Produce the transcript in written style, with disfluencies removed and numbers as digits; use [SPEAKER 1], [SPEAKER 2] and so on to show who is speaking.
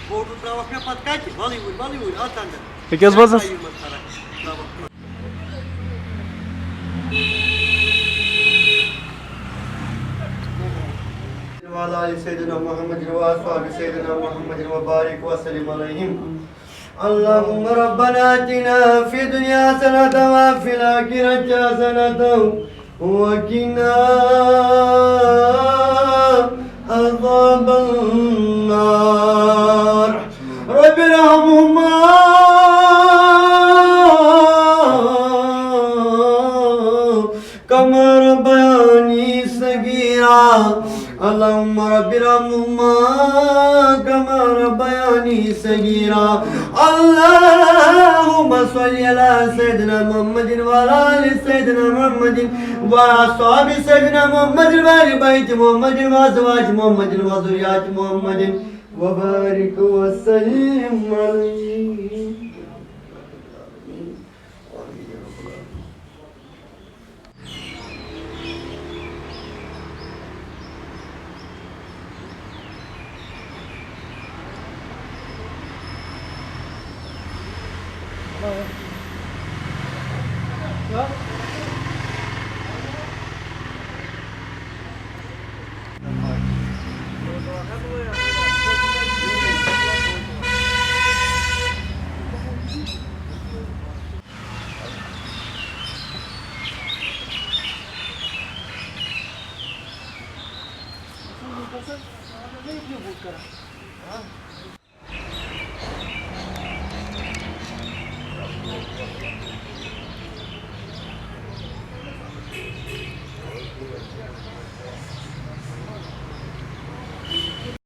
[SPEAKER 1] Bordo trabajo me patcate, Bollywood, atanda.
[SPEAKER 2] Peki bazas.
[SPEAKER 1] وعلى آل سيدنا محمد وأصحاب سيدنا محمد وبارك وسلم عليهم. اللهم ربنا آتنا في الدنيا حسنة وفي الآخرة حسنة وقنا عذاب النار. رب ارحمهما كما ربياني صغيرا. اللهم رب ارحمهما كما ربياني صغيرا. اللهم صل على سيدنا محمد وعلى ال سيدنا محمد وعلى اصحاب سيدنا محمد وعلى بيت محمد وازواج محمد وذريات محمد وبارك وسلم عليه.
[SPEAKER 3] Ya.